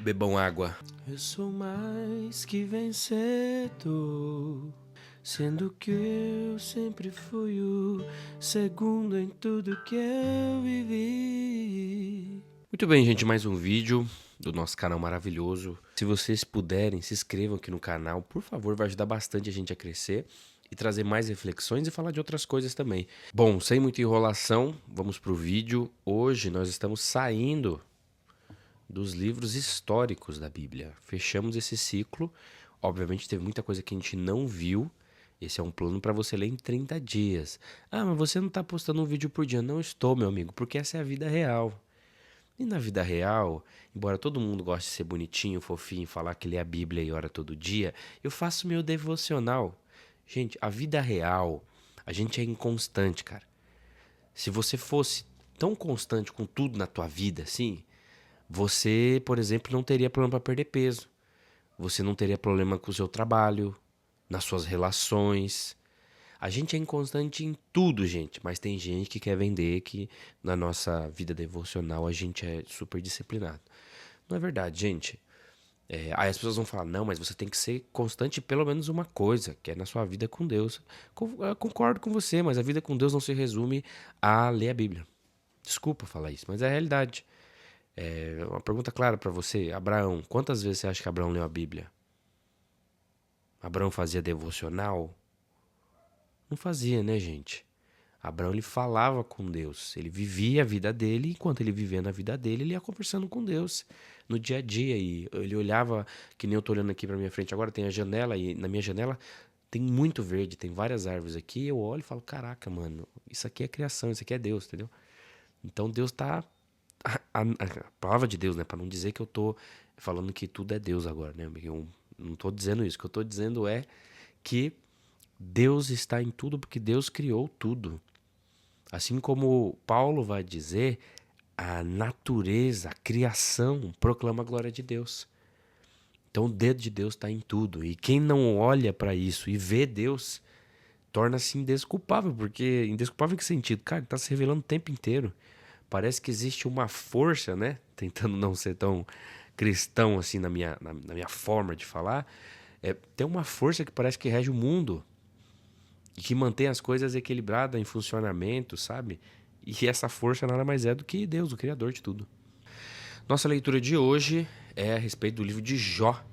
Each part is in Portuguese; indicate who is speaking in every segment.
Speaker 1: Bebam água.
Speaker 2: Eu sou mais que vencedor, sendo que eu sempre fui o segundo em tudo que eu vivi.
Speaker 1: Muito bem, gente, mais um vídeo do nosso canal maravilhoso. Se vocês puderem, se inscrevam aqui no canal, por favor, vai ajudar bastante a gente a crescer e trazer mais reflexões e falar de outras coisas também. Bom, sem muita enrolação, vamos pro vídeo. Hoje nós estamos saindo dos livros históricos da Bíblia. Fechamos esse ciclo. Obviamente teve muita coisa que a gente não viu. Esse é um plano para você ler em 30 dias. Ah, mas você não está postando um vídeo por dia. Não estou, meu amigo, porque essa é a vida real. E na vida real, embora todo mundo goste de ser bonitinho, fofinho, falar que lê a Bíblia e ora todo dia, eu faço meu devocional. Gente, a vida real, a gente é inconstante, cara. Se você fosse tão constante com tudo na tua vida, assim, você, por exemplo, não teria problema para perder peso. Você não teria problema com o seu trabalho, nas suas relações. A gente é inconstante em tudo, gente, mas tem gente que quer vender que na nossa vida devocional a gente é super disciplinado. Não é verdade, gente. Aí as pessoas vão falar, não, mas você tem que ser constante em pelo menos uma coisa, que é na sua vida com Deus. Eu concordo com você, mas a vida com Deus não se resume a ler a Bíblia. Desculpa falar isso, mas é a realidade. Uma pergunta clara para você. Abraão, quantas vezes você acha que Abraão leu a Bíblia? Abraão fazia devocional? Não fazia, né, gente? Abraão, ele falava com Deus. Ele vivia a vida dele. Enquanto ele vivia na vida dele, ele ia conversando com Deus no dia a dia. E ele olhava, que nem eu tô olhando aqui pra minha frente agora, tem a janela. E na minha janela tem muito verde, tem várias árvores aqui. Eu olho e falo, caraca, mano, isso aqui é criação, isso aqui é Deus, entendeu? Então Deus tá... A palavra de Deus, né? Para não dizer que eu tô falando que tudo é Deus agora, né? Eu não tô dizendo isso. O que eu tô dizendo é que Deus está em tudo porque Deus criou tudo. Assim como Paulo vai dizer, a natureza, a criação proclama a glória de Deus. Então o dedo de Deus está em tudo. E quem não olha para isso e vê Deus torna-se indesculpável. Porque indesculpável em que sentido? Cara, está se revelando o tempo inteiro. Parece que existe uma força, né? Tentando não ser tão cristão assim na minha forma de falar. Tem uma força que parece que rege o mundo e que mantém as coisas equilibradas em funcionamento, sabe? E essa força nada mais é do que Deus, o Criador de tudo. Nossa leitura de hoje é a respeito do livro de Jó,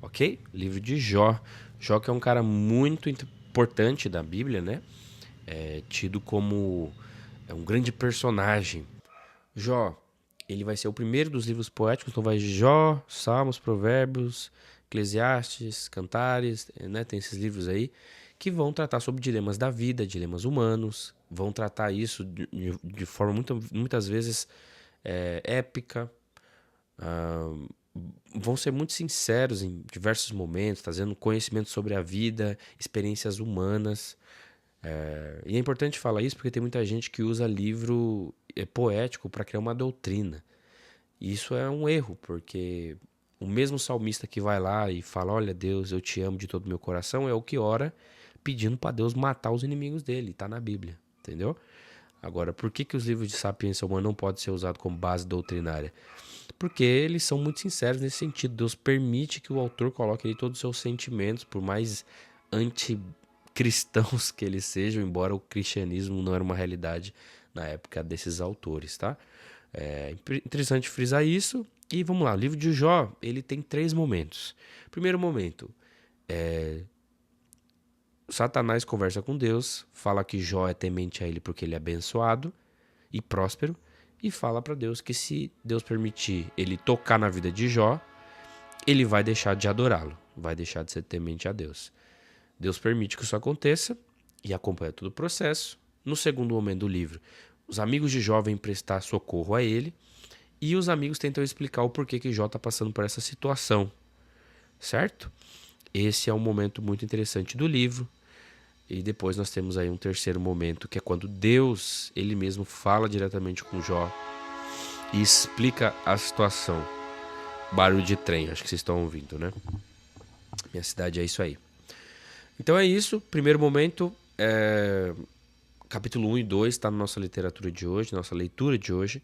Speaker 1: ok? Livro de Jó. Jó que é um cara muito importante da Bíblia, né? É tido como um grande personagem. Jó, ele vai ser o primeiro dos livros poéticos, então vai Jó, Salmos, Provérbios, Eclesiastes, Cantares, né? Tem esses livros aí que vão tratar sobre dilemas da vida, dilemas humanos, vão tratar isso de forma muitas vezes épica, vão ser muito sinceros em diversos momentos, trazendo conhecimento sobre a vida, experiências humanas. E é importante falar isso porque tem muita gente que usa livro poético para criar uma doutrina. E isso é um erro, porque o mesmo salmista que vai lá e fala, olha Deus, eu te amo de todo o meu coração, é o que ora pedindo para Deus matar os inimigos dele, tá na Bíblia, entendeu? Agora, por que os livros de sapiência humana não podem ser usados como base doutrinária? Porque eles são muito sinceros nesse sentido. Deus permite que o autor coloque ali todos os seus sentimentos, por mais anticristãos que eles sejam, embora o cristianismo não era uma realidade na época desses autores, tá? É interessante frisar isso. E vamos lá, o livro de Jó, ele tem 3 momentos. Primeiro momento, Satanás conversa com Deus, fala que Jó é temente a ele porque ele é abençoado e próspero, e fala para Deus que se Deus permitir ele tocar na vida de Jó, ele vai deixar de adorá-lo, vai deixar de ser temente a Deus. Deus permite que isso aconteça e acompanha todo o processo. No segundo momento do livro, os amigos de Jó vêm prestar socorro a ele e os amigos tentam explicar o porquê que Jó está passando por essa situação, certo? Esse é um momento muito interessante do livro. E depois nós temos aí um terceiro momento, que é quando Deus, ele mesmo, fala diretamente com Jó e explica a situação. Barulho de trem, acho que vocês estão ouvindo, né? Minha cidade é isso aí. Então é isso, primeiro momento, capítulo 1 e 2 está na nossa literatura de hoje, nossa leitura de hoje.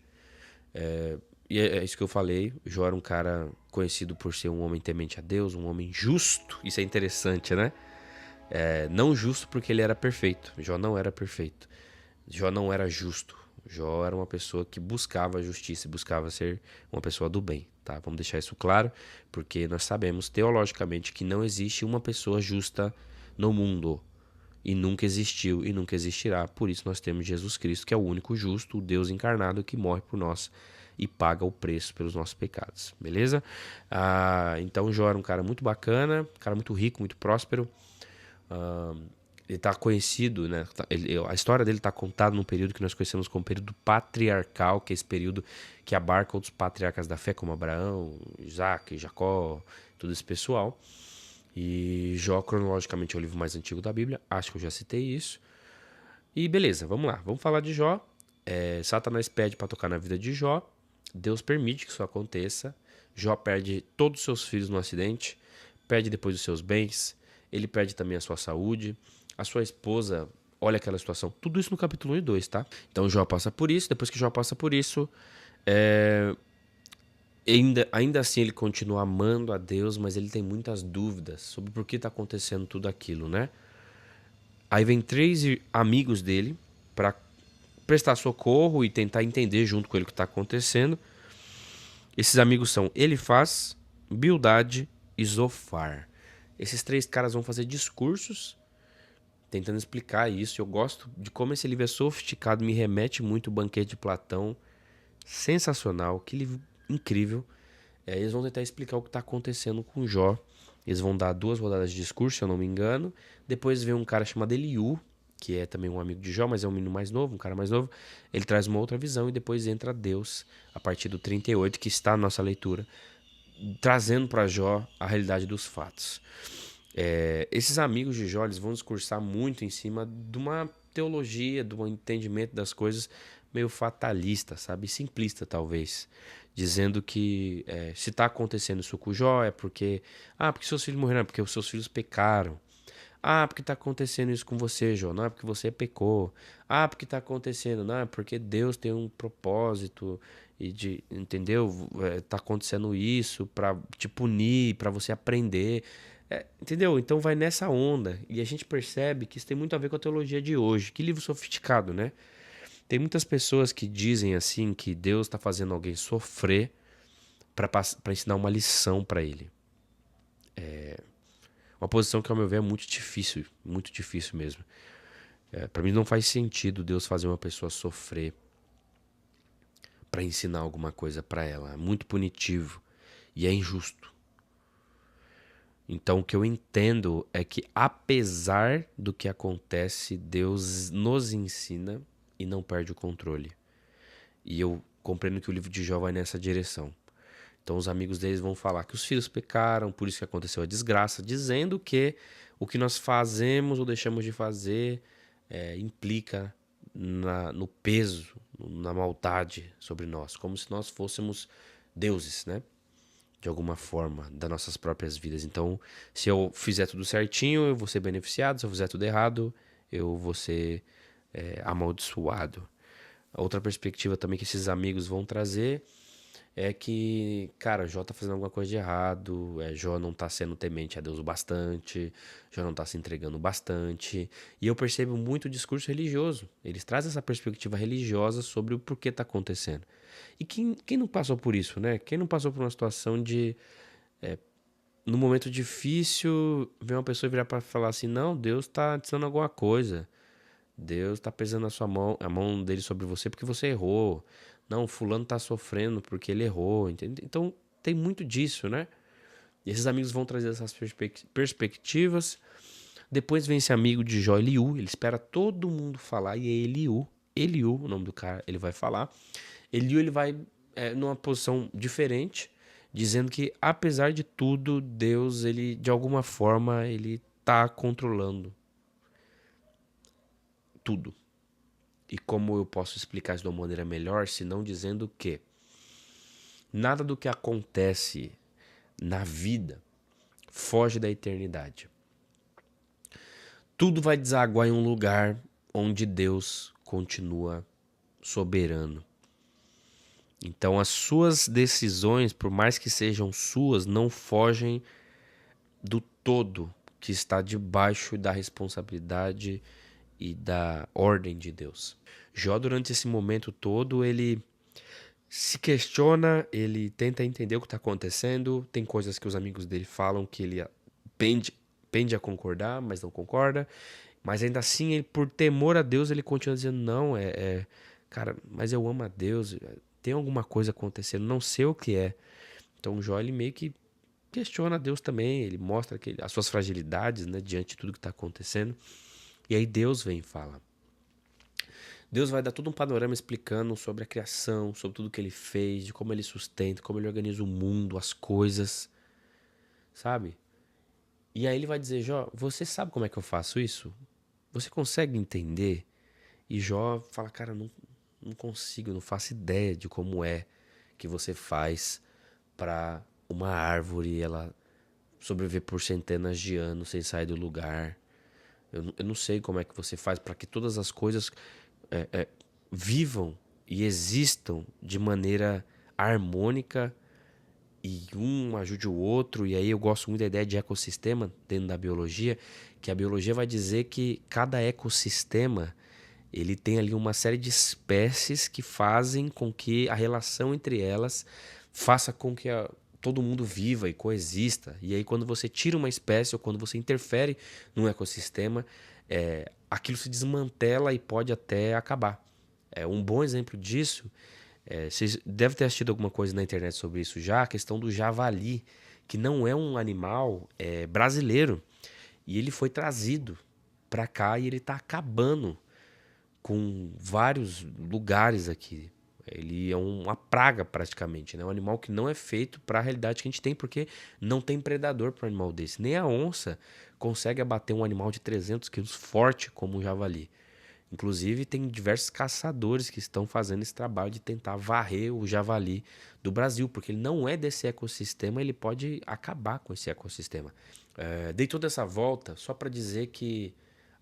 Speaker 1: E é isso que eu falei. Jó era um cara conhecido por ser um homem temente a Deus, um homem justo. Isso é interessante, né? Não justo porque ele era perfeito. Jó não era perfeito. Jó não era justo. Jó era uma pessoa que buscava a justiça e buscava ser uma pessoa do bem, tá? Vamos deixar isso claro, porque nós sabemos teologicamente que não existe uma pessoa justa no mundo. E nunca existiu e nunca existirá. Por isso nós temos Jesus Cristo, que é o único justo, o Deus encarnado que morre por nós e paga o preço pelos nossos pecados, beleza? Então Jó era um cara muito bacana, um cara muito rico, muito próspero. Ele está conhecido, né? A história dele está contada num período que nós conhecemos como período patriarcal, que é esse período que abarca outros patriarcas da fé, como Abraão, Isaac, Jacó, todo esse pessoal. E Jó, cronologicamente, é o livro mais antigo da Bíblia. Acho que eu já citei isso. E beleza, vamos lá. Vamos falar de Jó. Satanás pede para tocar na vida de Jó. Deus permite que isso aconteça. Jó perde todos os seus filhos no acidente. Perde depois os seus bens. Ele perde também a sua saúde. A sua esposa, olha aquela situação. Tudo isso no capítulo 1 e 2, tá? Então Jó passa por isso. Depois que Jó passa por isso, ainda assim ele continua amando a Deus, mas ele tem muitas dúvidas sobre por que está acontecendo tudo aquilo, né? Aí vem 3 amigos dele para prestar socorro e tentar entender junto com ele o que está acontecendo. Esses amigos são Elifaz, Bildade e Zofar. Esses 3 caras vão fazer discursos tentando explicar isso. Eu gosto de como esse livro é sofisticado, me remete muito ao Banquete de Platão. Sensacional, que livro incrível. Eles vão tentar explicar o que está acontecendo com Jó. Eles vão dar 2 rodadas de discurso, se eu não me engano. Depois vem um cara chamado Eliú, que é também um amigo de Jó, mas é um menino mais novo, um cara mais novo. Ele traz uma outra visão e depois entra Deus, a partir do 38, que está na nossa leitura, trazendo para Jó a realidade dos fatos. Esses amigos de Jó, eles vão discursar muito em cima de uma teologia, de um entendimento das coisas meio fatalista, sabe? Simplista, talvez. Dizendo que se está acontecendo isso com o Jó é porque seus filhos morreram, é porque os seus filhos pecaram. Porque está acontecendo isso com você, Jó, não é porque você pecou. Porque está acontecendo, não é porque Deus tem um propósito entendeu? Tá acontecendo isso para te punir, para você aprender. Entendeu? Então vai nessa onda. E a gente percebe que isso tem muito a ver com a teologia de hoje. Que livro sofisticado, né? Tem muitas pessoas que dizem assim que Deus está fazendo alguém sofrer para ensinar uma lição para ele. Uma posição que, ao meu ver, é muito difícil mesmo. Para mim não faz sentido Deus fazer uma pessoa sofrer para ensinar alguma coisa para ela. É muito punitivo e é injusto. Então o que eu entendo é que, apesar do que acontece, Deus nos ensina e não perde o controle. E eu compreendo que o livro de Jó vai nessa direção. Então os amigos deles vão falar que os filhos pecaram, por isso que aconteceu a desgraça, dizendo que o que nós fazemos ou deixamos de fazer implica no peso, na maldade sobre nós, como se nós fôssemos deuses, né? De alguma forma, das nossas próprias vidas. Então, se eu fizer tudo certinho, eu vou ser beneficiado. Se eu fizer tudo errado, eu vou ser amaldiçoado. A outra perspectiva também que esses amigos vão trazer é que, cara, Jó tá fazendo alguma coisa de errado, Jó não tá sendo temente a Deus o bastante, Jó não tá se entregando bastante. E eu percebo muito discurso religioso. Eles trazem essa perspectiva religiosa sobre o porquê tá acontecendo. E quem não passou por isso, né? Quem não passou por uma situação de, no momento difícil, ver uma pessoa virar para falar assim, não, Deus tá dizendo alguma coisa. Deus tá pesando a mão dele sobre você porque você errou. Não, fulano tá sofrendo porque ele errou. Entende? Então tem muito disso, né? E esses amigos vão trazer essas perspectivas. Depois vem esse amigo de Jó, Eliú. Ele espera todo mundo falar e é Eliú. Eliú, o nome do cara, ele vai falar. Eliú, ele vai numa posição diferente, dizendo que, apesar de tudo, Deus, ele de alguma forma, ele tá controlando tudo. E como eu posso explicar isso de uma maneira melhor, se não dizendo que nada do que acontece na vida foge da eternidade. Tudo vai desaguar em um lugar onde Deus continua soberano. Então, as suas decisões, por mais que sejam suas, não fogem do todo que está debaixo da responsabilidade e da ordem de Deus. Jó, durante esse momento todo, ele se questiona, ele tenta entender o que está acontecendo. Tem coisas que os amigos dele falam que ele pende a concordar, mas não concorda. Mas ainda assim, ele, por temor a Deus, ele continua dizendo: não, cara, mas eu amo a Deus, tem alguma coisa acontecendo, não sei o que é. Então, Jó, ele meio que questiona a Deus também, ele mostra que as suas fragilidades, né, diante de tudo que está acontecendo. E aí Deus vem e fala. Deus vai dar todo um panorama explicando sobre a criação, sobre tudo que ele fez, de como ele sustenta, como ele organiza o mundo, as coisas, sabe? E aí ele vai dizer: Jó, você sabe como é que eu faço isso? Você consegue entender? E Jó fala: cara, não consigo, não faço ideia de como é que você faz para uma árvore ela sobreviver por centenas de anos sem sair do lugar. Eu não sei como é que você faz para que todas as coisas vivam e existam de maneira harmônica e um ajude o outro. E aí eu gosto muito da ideia de ecossistema dentro da biologia, que a biologia vai dizer que cada ecossistema ele tem ali uma série de espécies que fazem com que a relação entre elas faça com que todo mundo viva e coexista. E aí quando você tira uma espécie ou quando você interfere num ecossistema, aquilo se desmantela e pode até acabar. Um bom exemplo disso, vocês devem ter assistido alguma coisa na internet sobre isso já, a questão do javali, que não é um animal brasileiro, e ele foi trazido para cá e ele está acabando com vários lugares aqui. Ele é uma praga praticamente, né? Um animal que não é feito para a realidade que a gente tem, porque não tem predador para um animal desse. Nem a onça consegue abater um animal de 300 quilos forte como o javali. Inclusive, tem diversos caçadores que estão fazendo esse trabalho de tentar varrer o javali do Brasil, porque ele não é desse ecossistema, ele pode acabar com esse ecossistema. Dei toda essa volta só para dizer que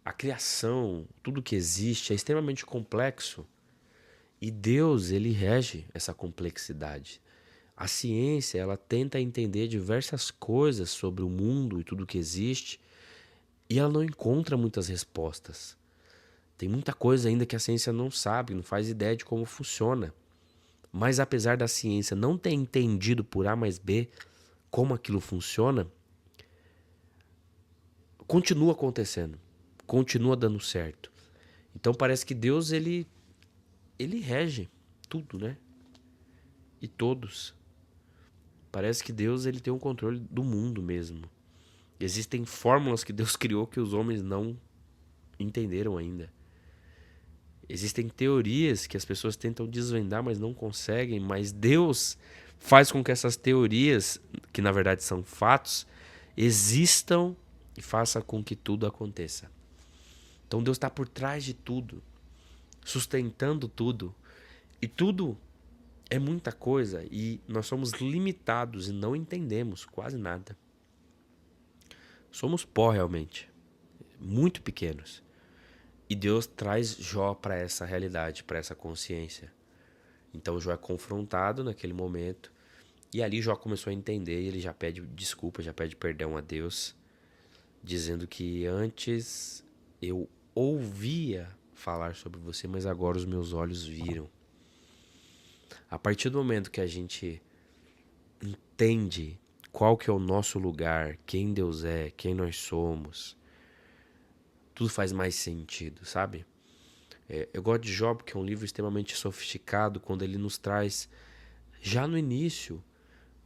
Speaker 1: a criação, tudo que existe, é extremamente complexo e Deus, ele rege essa complexidade. A ciência, ela tenta entender diversas coisas sobre o mundo e tudo que existe e ela não encontra muitas respostas. Tem muita coisa ainda que a ciência não sabe, não faz ideia de como funciona. Mas apesar da ciência não ter entendido por A mais B como aquilo funciona, continua acontecendo, continua dando certo. Então parece que Deus ele rege tudo, né? E todos. Parece que Deus ele tem um controle do mundo mesmo. Existem fórmulas que Deus criou que os homens não entenderam ainda. Existem teorias que as pessoas tentam desvendar, mas não conseguem. Mas Deus faz com que essas teorias, que na verdade são fatos, existam e faça com que tudo aconteça. Então Deus está por trás de tudo, sustentando tudo. E tudo é muita coisa e nós somos limitados e não entendemos quase nada. Somos pó realmente, muito pequenos. E Deus traz Jó para essa realidade, para essa consciência. Então Jó é confrontado naquele momento. E ali Jó começou a entender e ele já pede desculpa, já pede perdão a Deus. Dizendo que antes eu ouvia falar sobre você, mas agora os meus olhos viram. A partir do momento que a gente entende qual que é o nosso lugar, quem Deus é, quem nós somos, tudo faz mais sentido, sabe? Eu gosto de Jó porque é um livro extremamente sofisticado quando ele nos traz, já no início,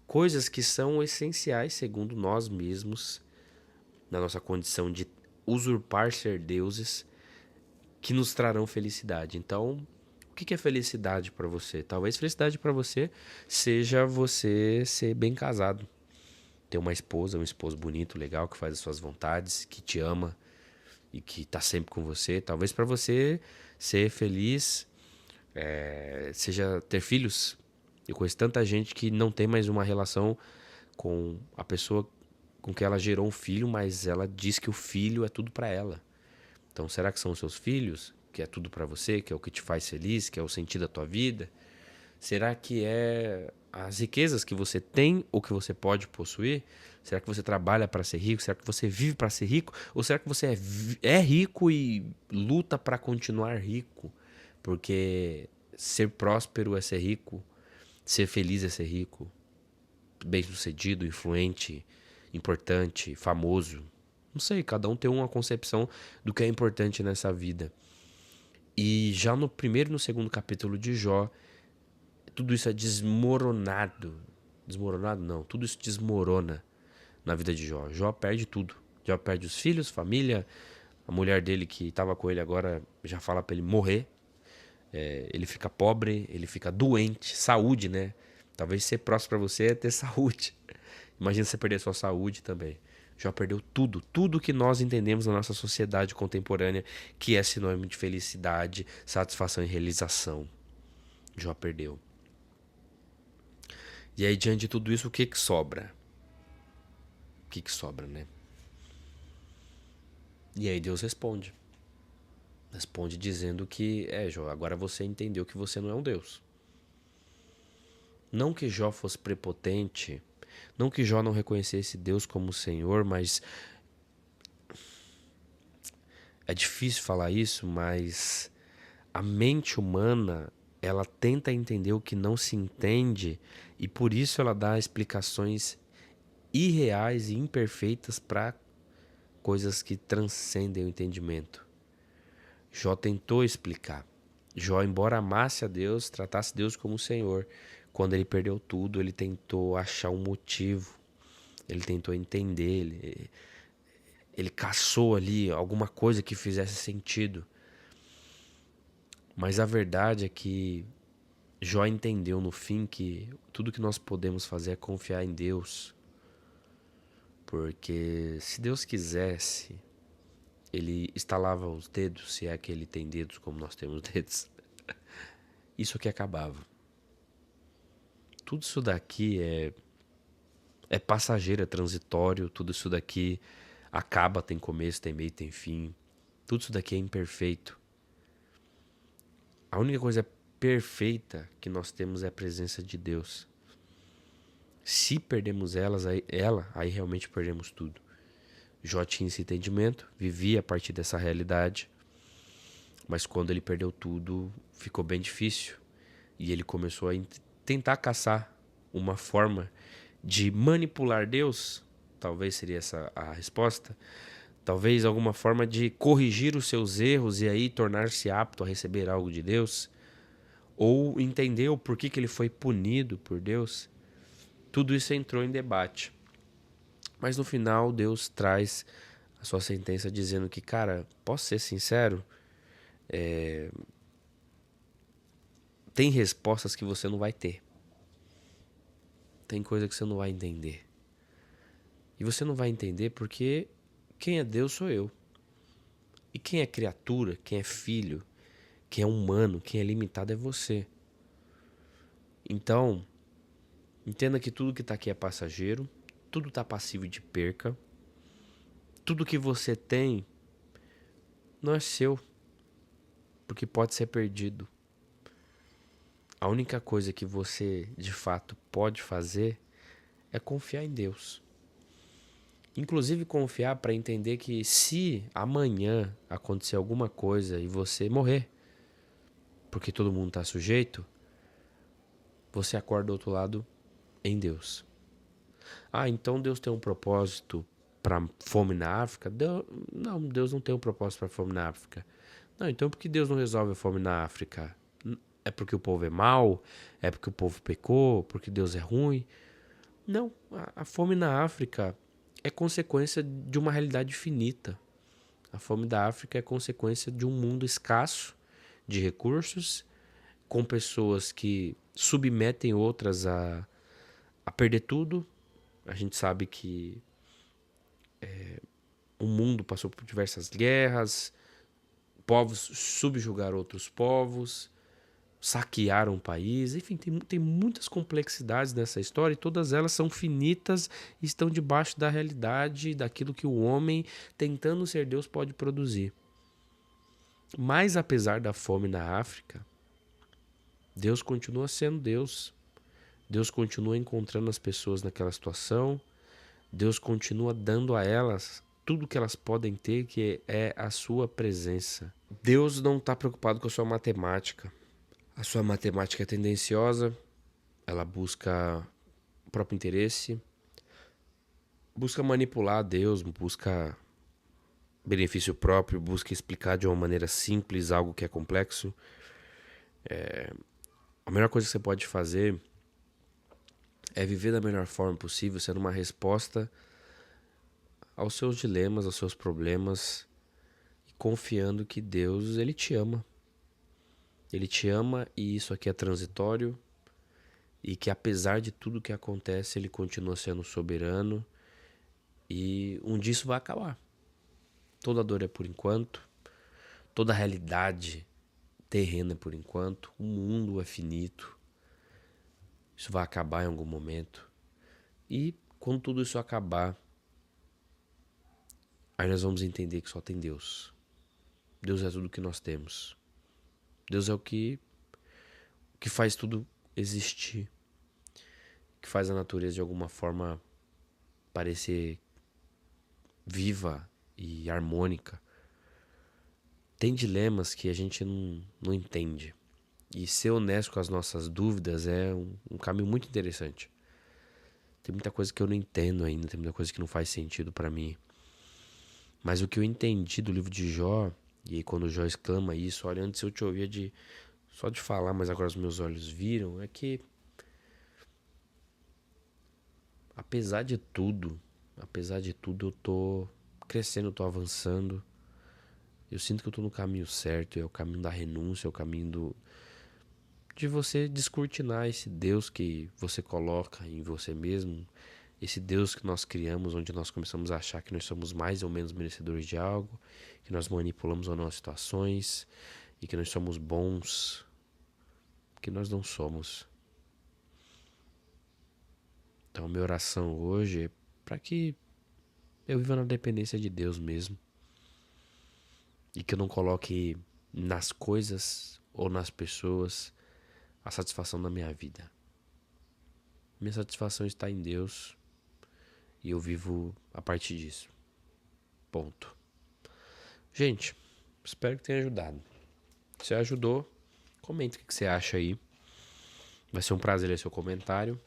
Speaker 1: coisas que são essenciais segundo nós mesmos, na nossa condição de usurpar ser deuses, que nos trarão felicidade. Então, o que é felicidade para você? Talvez felicidade para você seja você ser bem casado, ter uma esposa, um esposo bonito, legal, que faz as suas vontades, que te ama e que está sempre com você. Talvez para você ser feliz seja ter filhos. Eu conheço tanta gente que não tem mais uma relação com a pessoa com que ela gerou um filho, mas ela diz que o filho é tudo para ela. Então, será que são os seus filhos, que é tudo para você, que é o que te faz feliz, que é o sentido da tua vida? Será que é as riquezas que você tem ou que você pode possuir? Será que você trabalha para ser rico? Será que você vive para ser rico? Ou será que você é rico e luta para continuar rico? Porque ser próspero é ser rico, ser feliz é ser rico, bem-sucedido, influente, importante, famoso. Não sei, cada um tem uma concepção do que é importante nessa vida. E já no primeiro e no segundo capítulo de Jó, tudo isso é desmoronado. Desmoronado não, tudo isso desmorona na vida de Jó. Jó perde tudo. Jó perde os filhos, família, a mulher dele que estava com ele agora já fala para ele morrer. Ele fica pobre, ele fica doente, saúde, né? Talvez ser próximo para você é ter saúde. Imagina você perder sua saúde também. Jó perdeu tudo, tudo que nós entendemos na nossa sociedade contemporânea, que é sinônimo de felicidade, satisfação e realização. Jó perdeu. E aí, diante de tudo isso, o que sobra? O que sobra, né? E aí Deus responde. Responde dizendo que, Jó, agora você entendeu que você não é um Deus. Não que Jó fosse prepotente, não que Jó não reconhecesse Deus como Senhor, mas é difícil falar isso, mas a mente humana, ela tenta entender o que não se entende e por isso ela dá explicações irreais e imperfeitas para coisas que transcendem o entendimento. Jó tentou explicar. Jó, embora amasse a Deus, tratasse Deus como Senhor, quando ele perdeu tudo, ele tentou achar um motivo, ele tentou entender, ele caçou ali alguma coisa que fizesse sentido. Mas a verdade é que Jó entendeu no fim que tudo que nós podemos fazer é confiar em Deus. Porque se Deus quisesse, ele estalava os dedos, se é que ele tem dedos como nós temos dedos. Isso aqui acabava. Tudo isso daqui é passageiro, é transitório. Tudo isso daqui acaba, tem começo, tem meio, tem fim. Tudo isso daqui é imperfeito. A única coisa perfeita que nós temos é a presença de Deus. Se perdemos aí realmente perdemos tudo. Jó tinha esse entendimento, vivia a partir dessa realidade, mas quando ele perdeu tudo, ficou bem difícil. E ele começou a tentar caçar uma forma de manipular Deus, talvez seria essa a resposta, talvez alguma forma de corrigir os seus erros e aí tornar-se apto a receber algo de Deus, ou entender o porquê que ele foi punido por Deus. Tudo isso entrou em debate. Mas no final Deus traz a sua sentença dizendo que, cara, posso ser sincero? Tem respostas que você não vai ter. Tem coisa que você não vai entender. E você não vai entender porque quem é Deus sou eu. E quem é criatura, quem é filho, quem é humano, quem é limitado é você. Então, entenda que tudo que está aqui é passageiro, tudo está passível de perca, tudo que você tem não é seu, porque pode ser perdido. A única coisa que você, de fato, pode fazer é confiar em Deus. Inclusive confiar para entender que se amanhã acontecer alguma coisa e você morrer, porque todo mundo está sujeito, você acorda do outro lado em Deus. Ah, então Deus tem um propósito para fome na África? Não, Deus não tem um propósito para fome na África. Não, então por que Deus não resolve a fome na África? É porque o povo é mau? É porque o povo pecou? Porque Deus é ruim? Não, a fome na África é consequência de uma realidade finita. A fome da África é consequência de um mundo escasso de recursos, com pessoas que submetem outras a perder tudo. A gente sabe que o mundo passou por diversas guerras, povos subjugaram outros povos, saquearam o país, enfim, tem muitas complexidades nessa história e todas elas são finitas e estão debaixo da realidade, daquilo que o homem, tentando ser Deus, pode produzir. Mas apesar da fome na África, Deus continua sendo Deus. Deus continua encontrando as pessoas naquela situação. Deus continua dando a elas tudo que elas podem ter, que é a sua presença. Deus não está preocupado com a sua matemática. A sua matemática é tendenciosa, ela busca o próprio interesse, busca manipular Deus, busca benefício próprio, busca explicar de uma maneira simples algo que é complexo. A melhor coisa que você pode fazer é viver da melhor forma possível, sendo uma resposta aos seus dilemas, aos seus problemas, e confiando que Deus, Ele te ama. Ele te ama e isso aqui é transitório, e que apesar de tudo que acontece, Ele continua sendo soberano, e um dia isso vai acabar. Toda dor é por enquanto, toda realidade terrena é por enquanto, o mundo é finito, isso vai acabar em algum momento. E quando tudo isso acabar, aí nós vamos entender que só tem Deus. Deus é tudo que nós temos. Deus é o que faz tudo existir, que faz a natureza de alguma forma parecer viva e harmônica. Tem dilemas que a gente não entende. E ser honesto com as nossas dúvidas é um caminho muito interessante. Tem muita coisa que eu não entendo ainda, tem muita coisa que não faz sentido pra mim. Mas o que eu entendi do livro de Jó, e aí quando Jó exclama isso, olha, antes eu te ouvia só de falar, mas agora os meus olhos viram, é que apesar de tudo eu tô crescendo, eu tô avançando. Eu sinto que eu tô no caminho certo, é o caminho da renúncia, é o caminho de você descortinar esse Deus que você coloca em você mesmo, esse Deus que nós criamos, onde nós começamos a achar que nós somos mais ou menos merecedores de algo, que nós manipulamos as nossas situações e que nós somos bons, que nós não somos. Então, minha oração hoje é para que eu viva na dependência de Deus mesmo e que eu não coloque nas coisas ou nas pessoas a satisfação da minha vida. Minha satisfação está em Deus e eu vivo a partir disso. Ponto. Gente, espero que tenha ajudado. Se ajudou, comente o que você acha aí. Vai ser um prazer ler seu comentário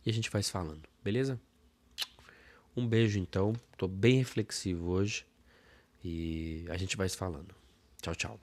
Speaker 1: e a gente vai se falando, beleza? Um beijo então, tô bem reflexivo hoje e a gente vai se falando. Tchau, tchau.